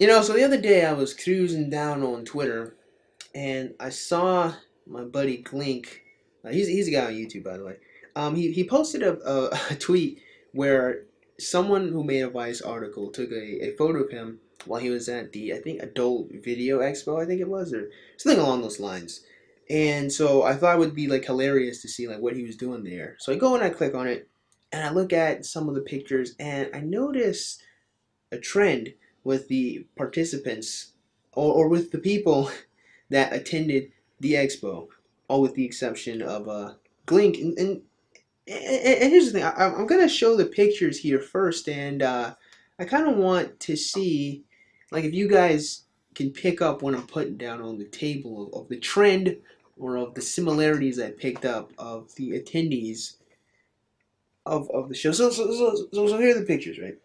So the other day I was cruising down on Twitter and I saw my buddy Glink. He's a guy on YouTube, by the way. He posted a tweet where someone who made a Vice article took a photo of him while he was at the, I think, Adult Video Expo, I think it was, or something along those lines. And so I thought it would be like hilarious to see like what he was doing there. So I go and I click on it and I look at some of the pictures and I notice a trend with the participants or with the people that attended the expo, all with the exception of Glink. And here's the thing: I'm gonna show the pictures here first, and I kind of want to see, like, if you guys can pick up what I'm putting down on the table of the trend or of the similarities I picked up of the attendees of the show. So here are the pictures, right?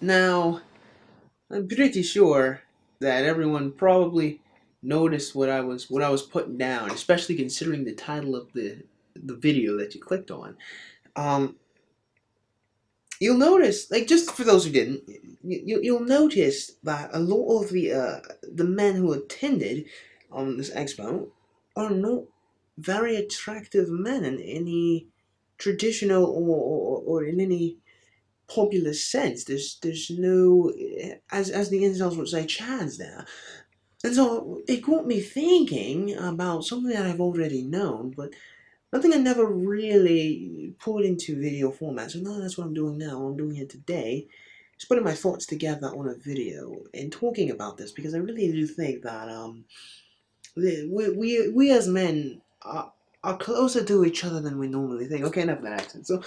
Now, I'm pretty sure that everyone probably noticed what I was putting down, especially considering the title of the video that you clicked on. Um, you'll notice, like, just for those who didn't, you'll notice that a lot of the men who attended this expo are not very attractive men in any traditional or in any popular sense. There's no, as the incels would say, chance there. And so it got me thinking about something that I've already known, but nothing I never really put into video format. So no, that's what I'm doing now. I'm doing it today. Just putting my thoughts together on a video and talking about this because I really do think that we as men are closer to each other than we normally think. Okay, enough of that accent. So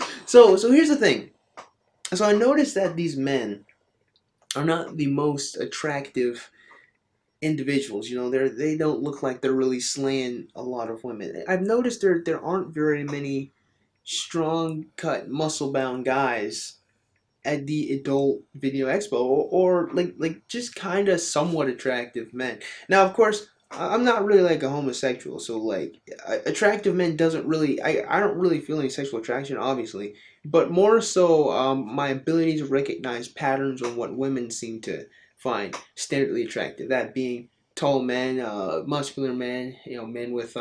here's the thing. So I noticed that these men are not the most attractive individuals. They don't look like they're really slaying a lot of women. I've noticed there aren't very many strong cut muscle bound guys at the adult video expo or like just kind of somewhat attractive men. Now, of course, I'm not really like a homosexual, so like attractive men doesn't really I don't really feel any sexual attraction, obviously, but more so my ability to recognize patterns on what women seem to find standardly attractive, that being tall men, muscular men, men with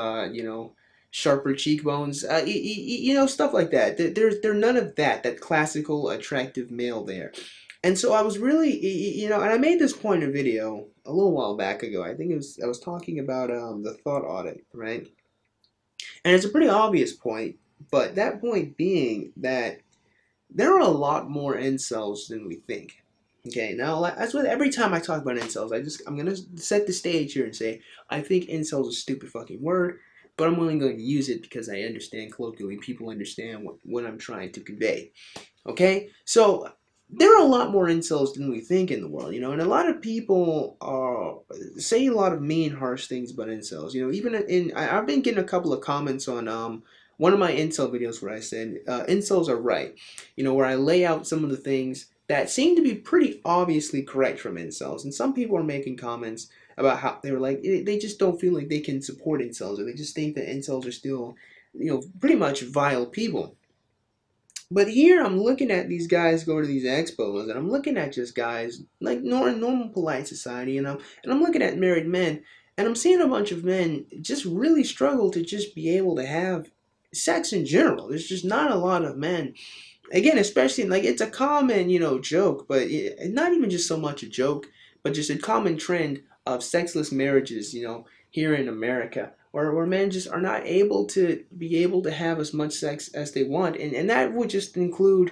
sharper cheekbones, stuff like that. There's none of that classical attractive male there. And so I was really, and I made this point in a video a little while back ago. I think I was talking about the thought audit, right? And it's a pretty obvious point, but that point being that there are a lot more incels than we think. Okay, now that's what every time I talk about incels, I'm gonna set the stage here and say I think incels is a stupid fucking word, but I'm only going to use it because I understand colloquially. People understand what I'm trying to convey. Okay, so there are a lot more incels than we think in the world, and a lot of people say a lot of mean, harsh things about incels. Even I've been getting a couple of comments on one of my incel videos where I said incels are right, where I lay out some of the things that seem to be pretty obviously correct from incels, and some people are making comments about how they were like they just don't feel like they can support incels, or they just think that incels are still, pretty much vile people. But here I'm looking at these guys go to these expos, and I'm looking at just guys like normal polite society, and I'm looking at married men, and I'm seeing a bunch of men just really struggle to just be able to have sex in general. There's just not a lot of men. Again, especially like it's a common, joke, but not even just so much a joke, but just a common trend of sexless marriages, here in America, where men just are not able to be able to have as much sex as they want, and that would just include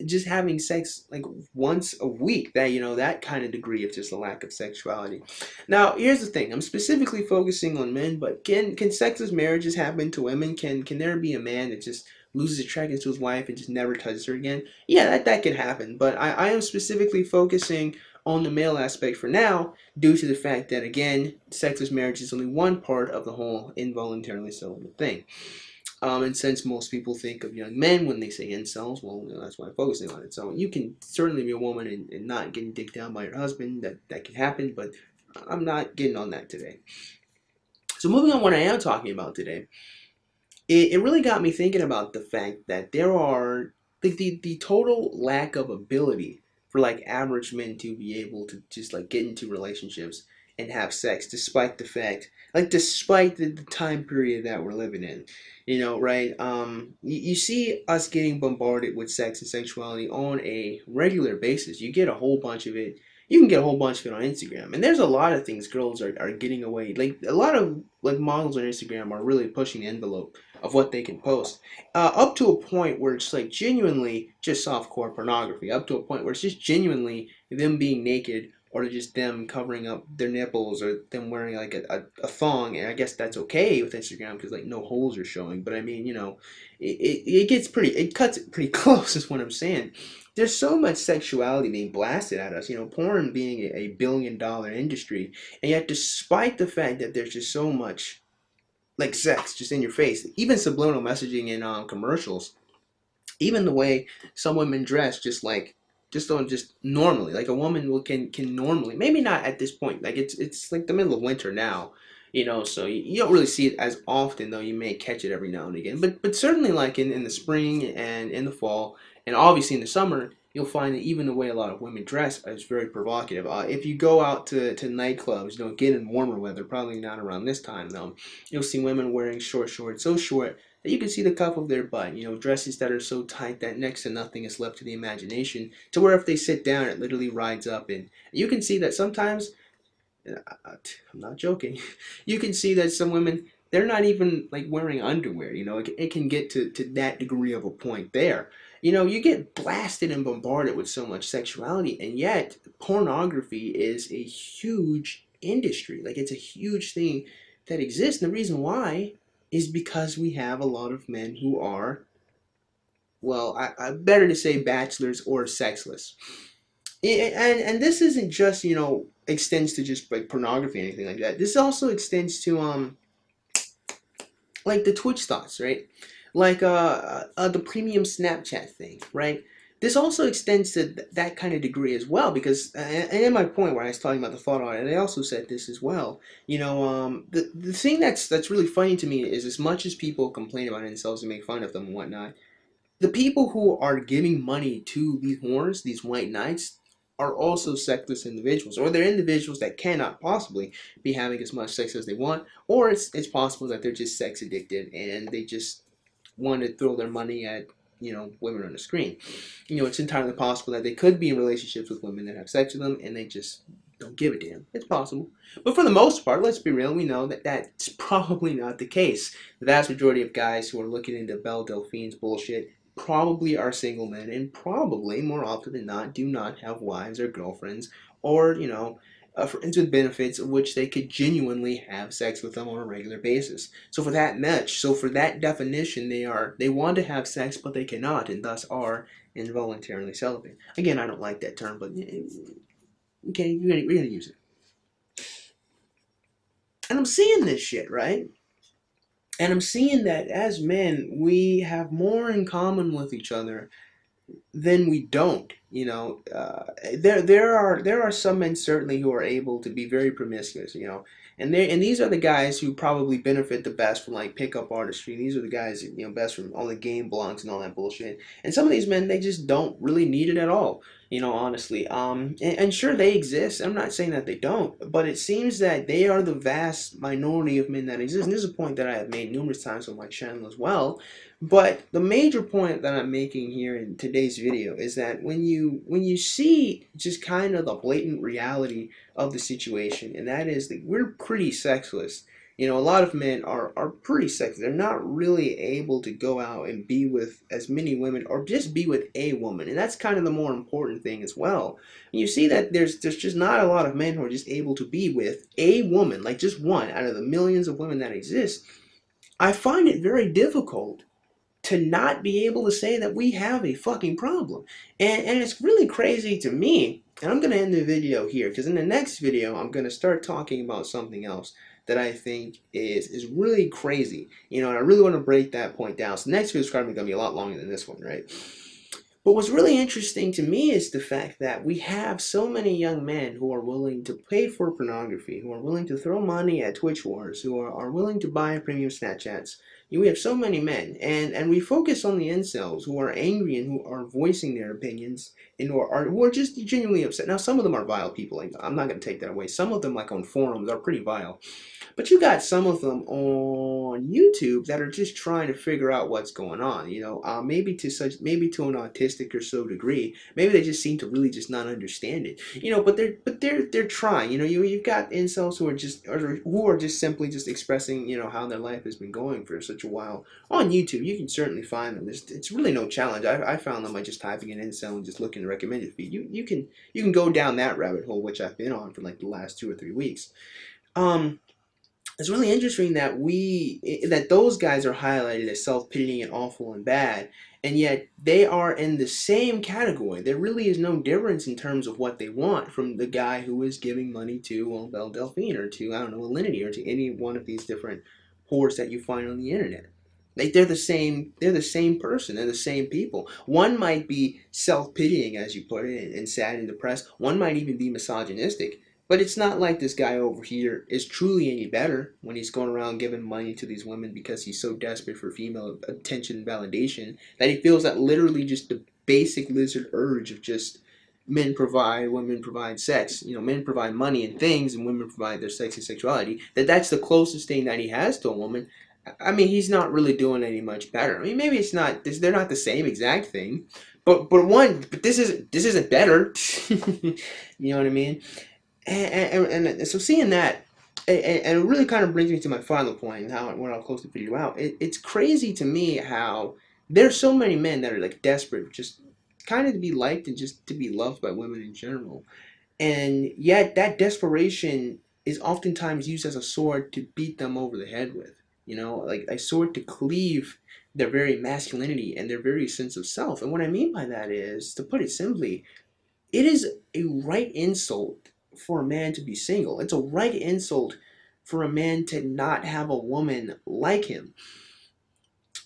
just having sex like once a week. That that kind of degree of just a lack of sexuality. Now, here's the thing: I'm specifically focusing on men, but can sexless marriages happen to women? Can there be a man that just loses attraction to his wife and just never touches her again? Yeah, that can happen. But I am specifically focusing on the male aspect for now, due to the fact that, again, sexless marriage is only one part of the whole involuntarily celibate thing. And since most people think of young men when they say incels, well, that's why I'm focusing on it. So you can certainly be a woman and not getting dicked down by your husband. That can happen, but I'm not getting on that today. So moving on, what I am talking about today, it really got me thinking about the fact that there are like the total lack of ability for like average men to be able to just like get into relationships and have sex, despite the fact, like despite the time period that we're living in, right? You see us getting bombarded with sex and sexuality on a regular basis. You get a whole bunch of it. You can get a whole bunch of it on Instagram, and there's a lot of things girls are getting away. Like a lot of like models on Instagram are really pushing the envelope of what they can post, up to a point where it's like genuinely just softcore pornography, up to a point where it's just genuinely them being naked or just them covering up their nipples or them wearing like a thong. And I guess that's okay with Instagram because like no holes are showing, but I mean, it gets it cuts it pretty close is what I'm saying. There's so much sexuality being blasted at us, porn being a $1 billion industry, and yet despite the fact that there's just so much like sex just in your face, even subliminal messaging in commercials, even the way some women dress, just normally, like a woman can normally, maybe not at this point, like it's like the middle of winter now, so you don't really see it as often, though you may catch it every now and again, but certainly like in the spring and in the fall, and obviously in the summer, you'll find that even the way a lot of women dress is very provocative. If you go out to nightclubs, get in warmer weather, probably not around this time though, you'll see women wearing short shorts, so short that you can see the cuff of their butt, dresses that are so tight that next to nothing is left to the imagination, to where if they sit down, it literally rides up. And you can see that sometimes, I'm not joking, you can see that some women, they're not even like wearing underwear, it can get to that degree of a point there. You get blasted and bombarded with so much sexuality, and yet pornography is a huge industry. Like, it's a huge thing that exists. And the reason why is because we have a lot of men who are, well, I better to say bachelors or sexless. And this isn't just, extends to just like pornography or anything like that. This also extends to like the Twitch thoughts, right? Like the premium Snapchat thing, right? This also extends to that kind of degree as well, because and in my point where I was talking about the thought audit, they also said this as well. The thing that's really funny to me is, as much as people complain about incels and make fun of them and whatnot, the people who are giving money to these whores, these white knights, are also sexless individuals, or they're individuals that cannot possibly be having as much sex as they want, or it's possible that they're just sex addicted and they just want to throw their money at women on the screen. It's entirely possible that they could be in relationships with women that have sex with them and they just don't give a damn. It's possible. But for the most part, let's be real, we know that that's probably not the case. The vast majority of guys who are looking into Belle Delphine's bullshit probably are single men, and probably, more often than not, do not have wives or girlfriends, or, friends with benefits, of which they could genuinely have sex with them on a regular basis. So for that definition, they want to have sex, but they cannot, and thus are involuntarily celibate. Again, I don't like that term, but okay, we're gonna use it. And I'm seeing this shit, right? And I'm seeing that as men, we have more in common with each other than we don't. There are some men certainly who are able to be very promiscuous. And these are the guys who probably benefit the best from like pickup artistry. These are the guys best from all the game blogs and all that bullshit. And some of these men, they just don't really need it at all. Honestly. And sure, they exist. I'm not saying that they don't, but it seems that they are the vast minority of men that exist. And this is a point that I have made numerous times on my channel as well. But the major point that I'm making here in today's video is that when you see just kind of the blatant reality of the situation, and that is that we're pretty sexless. A lot of men are pretty sexless. They're not really able to go out and be with as many women, or just be with a woman. And that's kind of the more important thing as well. And you see that there's just not a lot of men who are just able to be with a woman, like just one out of the millions of women that exist. I find it very difficult to not be able to say that we have a fucking problem. And it's really crazy to me And I'm going to end the video here, because in the next video, I'm going to start talking about something else that I think is really crazy. You know, and I really want to break that point down. So the next video is probably going to be a lot longer than this one, right? But what's really interesting to me is the fact that we have so many young men who are willing to pay for pornography, who are willing to throw money at Twitch wars, who are willing to buy premium Snapchats. You know, we have so many men, and we focus on the incels who are angry and who are voicing their opinions and who are just genuinely upset. Now, some of them are vile people. Like, I'm not going to take that away. Some of them, like on forums, are pretty vile. But you got some of them on YouTube that are just trying to figure out what's going on. You know, maybe to an autistic or so degree. Maybe they just seem to really just not understand it. You know, but they're trying. You know, you've got incels who are just simply just expressing, you know, how their life has been going for such a while. On YouTube, you can certainly find them. It's really no challenge. I found them by just typing in incel and just looking at the recommended feed. You can go down that rabbit hole, which I've been on for like the last 2 or 3 weeks. It's really interesting that those guys are highlighted as self-pitying and awful and bad, and yet they are in the same category. There really is no difference in terms of what they want from the guy who is giving money to, well, Belle Delphine, or to, I don't know, Alinity, or to any one of these different whores that you find on the internet. Like, they're the same person. They're the same people. One might be self-pitying, as you put it, and sad and depressed. One might even be misogynistic. But it's not like this guy over here is truly any better when he's going around giving money to these women because he's so desperate for female attention and validation that he feels that literally just the basic lizard urge of just men provide, women provide sex. You know, men provide money and things, and women provide their sex and sexuality. That's the closest thing that he has to a woman. I mean, he's not really doing any much better. I mean, maybe it's not. They're not the same exact thing, but this isn't better. You know what I mean? And so seeing that, and it really kind of brings me to my final point, and when I'll close the video out. It's crazy to me how there's so many men that are like desperate, just kind of to be liked and just to be loved by women in general, and yet that desperation is oftentimes used as a sword to beat them over the head with. You know, like a sword to cleave their very masculinity and their very sense of self. And what I mean by that is, to put it simply, it is a right insult for a man to be single. It's a right insult for a man to not have a woman like him.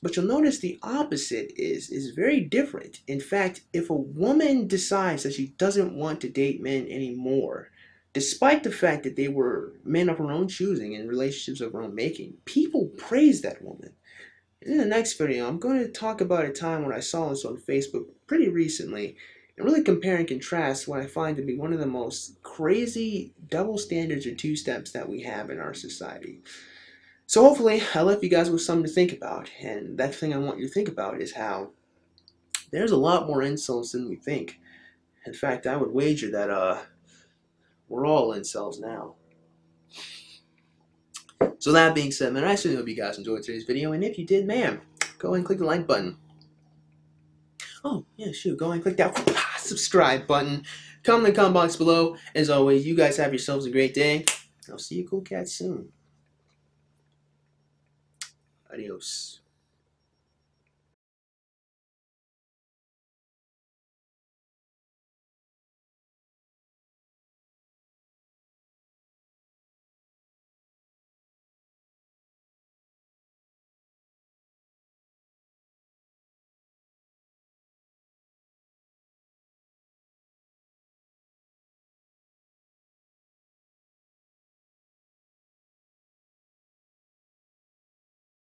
But you'll notice the opposite is very different. In fact, if a woman decides that she doesn't want to date men anymore, despite the fact that they were men of her own choosing and relationships of her own making, people praise that woman. In the next video, I'm going to talk about a time when I saw this on Facebook pretty recently, and really compare and contrast what I find to be one of the most crazy double standards or two-steps that we have in our society. So hopefully I left you guys with something to think about, and that thing I want you to think about is how there's a lot more incels than we think. In fact, I would wager that we're all incels now. So that being said, man, I certainly hope you guys enjoyed today's video, and if you did, man, go ahead and click the like button. Oh, yeah, shoot, go ahead and click that subscribe button. Comment in the comment box below. As always, you guys have yourselves a great day. I'll see you cool cats soon. Adios.